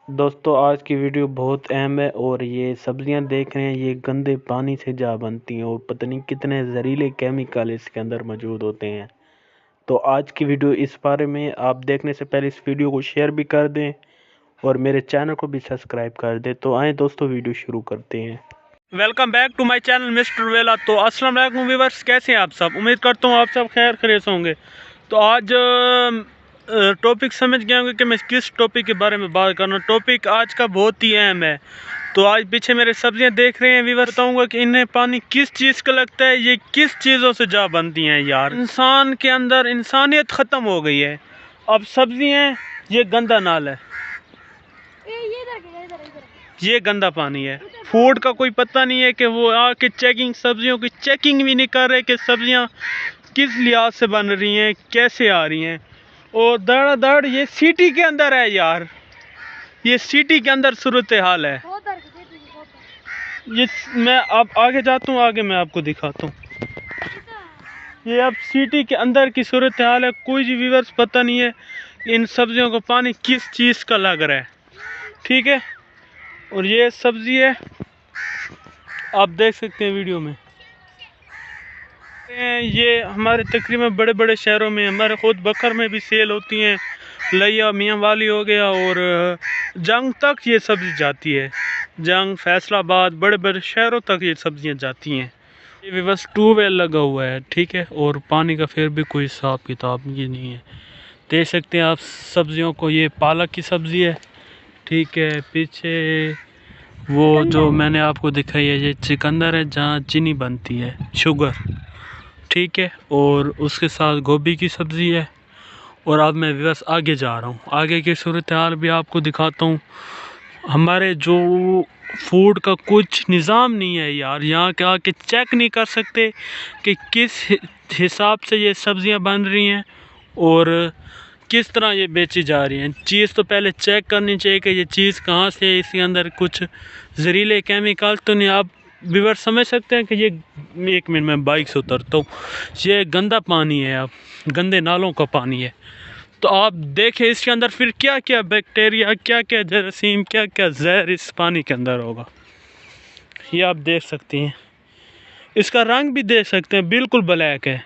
दोस्तों आज की वीडियो बहुत अहम है और ये सब्जियां देख रहे हैं ये गंदे पानी से जा बनती हैं और पता नहीं कितने जहरीले केमिकल इसके अंदर मौजूद होते हैं। तो आज की वीडियो इस बारे में, आप देखने से पहले इस वीडियो को शेयर भी कर दें और मेरे चैनल को भी सब्सक्राइब कर दें। तो आए दोस्तों वीडियो शुरू करते हैं। Welcome back to my channel mister Vela. तो अस्सलाम वालेकुम व्यूअर्स, कैसे हैं आप सब? उम्मीद करता हूँ आप सब खैर खैरियत होंगे। तो आज टॉपिक समझ गए होंगे कि मैं किस टॉपिक के बारे में बात करना। टॉपिक आज का बहुत ही अहम है। तो आज पीछे मेरे सब्जियां देख रहे हैं व्यूअर, बताऊंगा कि इन्हें पानी किस चीज़ का लगता है, ये किस चीज़ों से जा बनती हैं। यार इंसान के अंदर इंसानियत ख़त्म हो गई है। अब सब्जियाँ ये गंदा नाल है, ये गंदा पानी है। फूड का कोई पता नहीं है कि वो आके चेकिंग, सब्जियों की चेकिंग भी नहीं कर रहे कि सब्जियां किस लिहाज से बन रही हैं, कैसे आ रही हैं। और धड़ ये सिटी के अंदर है यार, ये सिटी के अंदर सूरत हाल है। ये मैं अब आगे जाता हूँ, आगे मैं आपको दिखाता हूँ। ये अब सिटी के अंदर की सूरत हाल है। कोई भी व्यूअर्स पता नहीं है इन सब्जियों को पानी किस चीज़ का लग रहा है, ठीक है। और ये सब्जी है, आप देख सकते हैं वीडियो में। ये हमारे तकरीबन बड़े बड़े शहरों में, हमारे खुद बकर में भी सेल होती हैं। लिया, मियाँ वाली हो गया और जंग तक ये सब्जी जाती है। जंग, फैसलाबाद, बड़े बड़े शहरों तक ये सब्जियां जाती हैं। ये भी बस ट्यूबवेल लगा हुआ है, ठीक है। और पानी का फिर भी कोई हिसाब किताब ये नहीं है। देख सकते हैं आप सब्जियों को। ये पालक की सब्ज़ी है, ठीक है। पीछे वो जो मैंने आपको दिखाई है ये चिकंदर है, जहाँ चीनी बनती है, शुगर, ठीक है। और उसके साथ गोभी की सब्ज़ी है। और अब मैं बस आगे जा रहा हूँ, आगे की सूरत हाल भी आपको दिखाता हूँ। हमारे जो फूड का कुछ निज़ाम नहीं है यार, यहाँ के आके चेक नहीं कर सकते कि किस हिसाब से ये सब्ज़ियाँ बन रही हैं और किस तरह ये बेची जा रही हैं। चीज़ तो पहले चेक करनी चाहिए कि ये चीज़ कहाँ से है, इसके अंदर कुछ जहरीले केमिकल तो नहीं। आप व्यूअर समझ सकते हैं कि ये, एक मिनट में बाइक से उतरता हूँ, ये गंदा पानी है, अब गंदे नालों का पानी है। तो आप देखें इसके अंदर फिर क्या क्या बैक्टीरिया, क्या क्या जरासीम, क्या क्या जहर इस पानी के अंदर होगा, ये आप देख सकते हैं। इसका रंग भी देख सकते हैं, बिल्कुल ब्लैक है।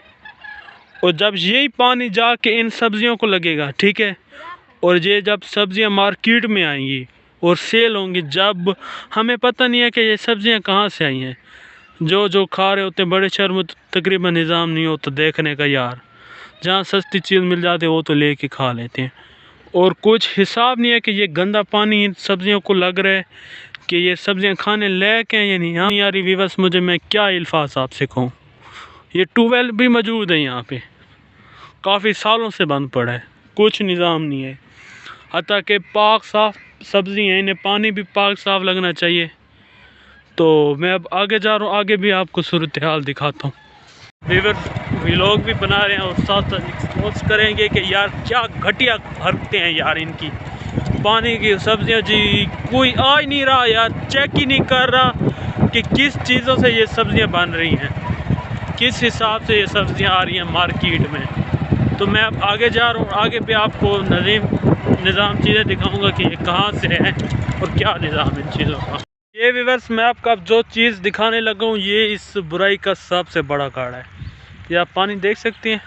और जब यही पानी जाके इन सब्जियों को लगेगा, ठीक है, और ये जब सब्जियां मार्केट में आएंगी और सेल होंगी, जब हमें पता नहीं है कि ये सब्जियां कहाँ से आई हैं। जो खा रहे होते हैं, बड़े शहर में तकरीबन निज़ाम नहीं होता देखने का यार। जहाँ सस्ती चीज़ मिल जाती है वो तो लेके खा लेते हैं। और कुछ हिसाब नहीं है कि ये गंदा पानी इन सब्जियों को लग रहा है कि ये सब्जियां खाने लायक हैं या नहीं। हाँ यार व्यूअर्स, मुझे मैं क्या अल्फाज आपसे कहूँ। ये ट्यूबवेल भी मौजूद है यहाँ पे, काफ़ी सालों से बंद पड़ा है, कुछ निज़ाम नहीं है। हत्ता कि पाक साफ़ सब्ज़ी हैं, इन्हें पानी भी पाक साफ़ लगना चाहिए। तो मैं अब आगे जा रहा हूँ, आगे भी आपको सूरत हाल दिखाता हूँ। व्यूअर्स व्लॉग भी बना रहे हैं और साथ साथ एक्सपोज करेंगे कि यार क्या घटिया हरकतें हैं यार इनकी। पानी की सब्जियां जी, कोई आ ही नहीं रहा यार, चेक ही नहीं कर रहा कि किस चीज़ों से ये सब्जियां बन रही हैं, किस हिसाब से ये सब्जियां आ रही हैं मार्केट में। तो मैं अब आगे जा रहा हूँ, आगे भी आपको निज़ाम चीज़ें दिखाऊँगा कि ये कहाँ से है और क्या निज़ाम इन चीज़ों का। ये व्यूअर्स मैं आपको अब जो चीज़ दिखाने लगा हूँ, ये इस बुराई का सबसे बड़ा काड़ा है। ये आप पानी देख सकते हैं,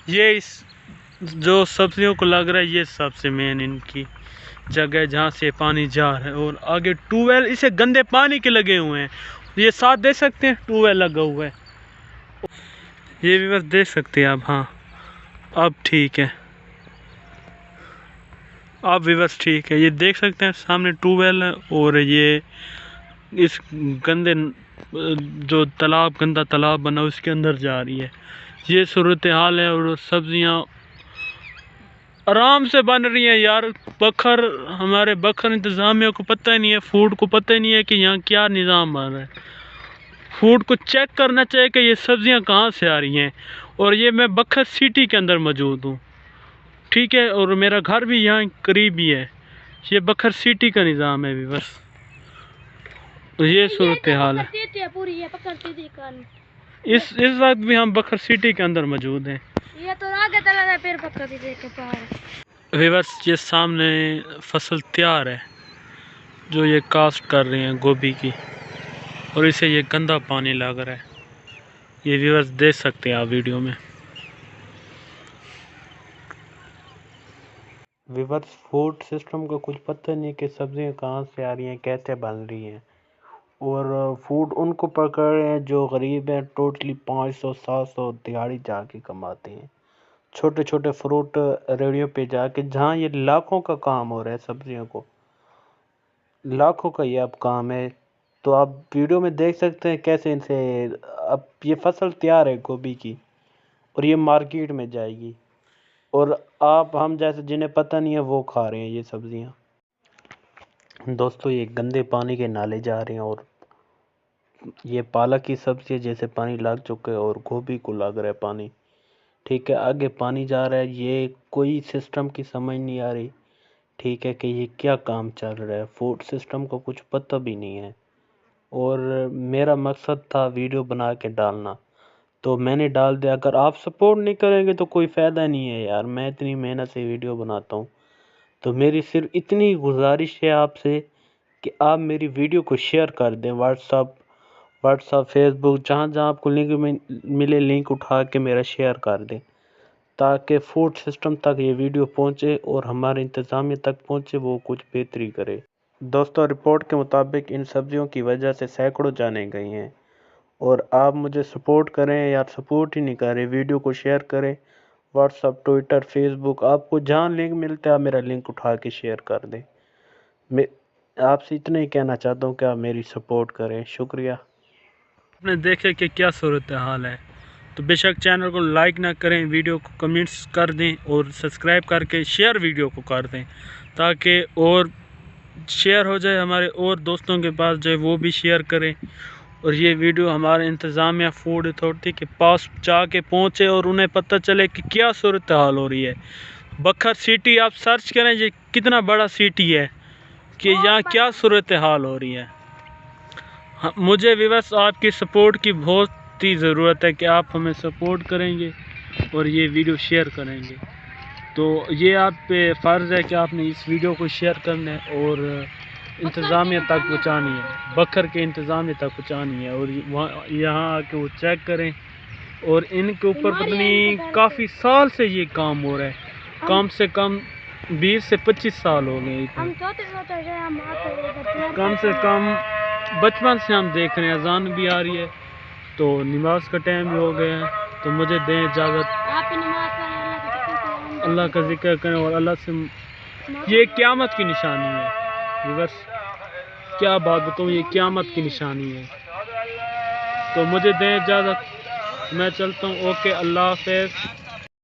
ये इस जो सब्जियों को लग रहा है, ये सबसे मेन इनकी जगह जहाँ से पानी जा रहा है। और आगे ट्यूबवेल इसे गंदे पानी के लगे हुए हैं, ये साथ देख सकते हैं ट्यूबवेल लगा हुआ है। ये व्यूअर्स देख सकते हैं आप। हाँ अब ठीक है, आप व्यूअर्स ठीक है, ये देख सकते हैं सामने ट्यूबवेल है। और ये इस गंदे जो तालाब, गंदा तालाब बना उसके अंदर जा रही है, ये सूरत हाल है। और सब्जियां आराम से बन रही हैं यार। बखर, हमारे बखर इंतज़ामिया को पता ही नहीं है, फूड को पता ही नहीं है कि यहाँ क्या निज़ाम बन रहा है। फूड को चेक करना चाहिए कि ये सब्जियां कहाँ से आ रही हैं। और ये मैं बखर सिटी के अंदर मौजूद हूँ, ठीक है, और मेरा घर भी यहाँ करीब ही है। ये बखर सिटी का निज़ाम है भी बस। तो ये सूरत हाल है। इस वक्त भी हम बखर सिटी के अंदर मौजूद हैं। ये तो आगे चला जाए फिर बखर सिटी के पार। व्यूअर्स ये सामने फसल तैयार है जो ये कास्ट कर रहे हैं गोभी की, और इसे ये गंदा पानी लग रहा है। ये व्यूअर्स देख सकते हैं आप वीडियो में। विवर्स फूड सिस्टम का कुछ पता नहीं कि सब्जियां कहाँ से आ रही हैं, कैसे बन रही हैं, और फूड उनको पकड़ रहे हैं जो गरीब हैं। टोटली 500-700 दिहाड़ी जाके कमाते हैं, छोटे छोटे फ्रूट रेडियो पे जाके, जहाँ ये लाखों का काम हो रहा है, सब्जियों को लाखों का ये अब काम है। तो आप वीडियो में देख सकते हैं कैसे इनसे अब ये फसल तैयार है गोभी की, और ये मार्केट में जाएगी, और आप हम जैसे जिन्हें पता नहीं है वो खा रहे हैं ये सब्जियां। दोस्तों ये गंदे पानी के नाले जा रहे हैं, और ये पालक की सब्जी जैसे पानी लग चुका है और गोभी को लग रहा है पानी। ठीक है, आगे पानी जा रहा है, ये कोई सिस्टम की समझ नहीं आ रही। ठीक है कि ये क्या काम चल रहा है, फूड सिस्टम को कुछ पता भी नहीं है। और मेरा मकसद था वीडियो बना के डालना, तो मैंने डाल दिया। अगर आप सपोर्ट नहीं करेंगे तो कोई फ़ायदा नहीं है यार, मैं इतनी मेहनत से वीडियो बनाता हूँ। तो मेरी सिर्फ इतनी गुजारिश है आपसे कि आप मेरी वीडियो को शेयर कर दें, व्हाट्सअप फेसबुक, जहाँ जहाँ आपको लिंक मिले लिंक उठा के मेरा शेयर कर दें, ताकि फूड सिस्टम तक ये वीडियो पहुँचे और हमारे इंतज़ामिया तक पहुँचे, वो कुछ बेहतरी करे। दोस्तों रिपोर्ट के मुताबिक इन सब्जियों की वजह से सैकड़ों जाने गई हैं, और आप मुझे सपोर्ट करें यार, सपोर्ट ही नहीं कर रहे। वीडियो को शेयर करें, व्हाट्सअप, ट्विटर, फेसबुक, आपको जहाँ लिंक मिलता है आप मेरा लिंक उठा के शेयर कर दें। मैं आपसे इतना ही कहना चाहता हूँ कि आप मेरी सपोर्ट करें। शुक्रिया। आपने देखे कि क्या सूरत हाल है, तो बेशक चैनल को लाइक ना करें, वीडियो को कमेंट्स कर दें और सब्सक्राइब करके शेयर वीडियो को कर दें, ताकि और शेयर हो जाए हमारे और दोस्तों के पास, जो है वो भी शेयर करें, और ये वीडियो हमारे इंतज़ामिया फूड अथॉरिटी के पास जाके पहुँचे और उन्हें पता चले कि क्या सूरत हाल हो रही है। बखर सिटी आप सर्च करें, ये कितना बड़ा सिटी है, कि यहाँ क्या सूरत हाल हो रही है। हाँ, मुझे व्यूअर्स आपकी सपोर्ट की बहुत ही ज़रूरत है कि आप हमें सपोर्ट करेंगे और ये वीडियो शेयर करेंगे। तो ये आप पे फ़र्ज़ है कि आपने इस वीडियो को शेयर करना है और इंतज़ामिया तक पहुँचानी है, बखर के इंतज़ामिया तक पहुँचानी है, और वहाँ यहाँ आके वो चेक करें। और इनके ऊपर पता नहीं काफ़ी साल से ये काम हो रहा है, कम से कम 20 से 25 साल हो गए। कम से कम बचपन से हम देख रहे हैं, अजान भी आ रही है, तो नमाज का टाइम भी हो गया है। तो मुझे दें इजाज़त, अल्लाह का जिक्र करें और अल्लाह से, ये क़यामत की निशानी है। बस क्या बात बताऊँ, ये क़यामत की निशानी है। तो मुझे दें इजाज़त, मैं चलता हूँ। ओके, अल्लाह हाफ़िज़।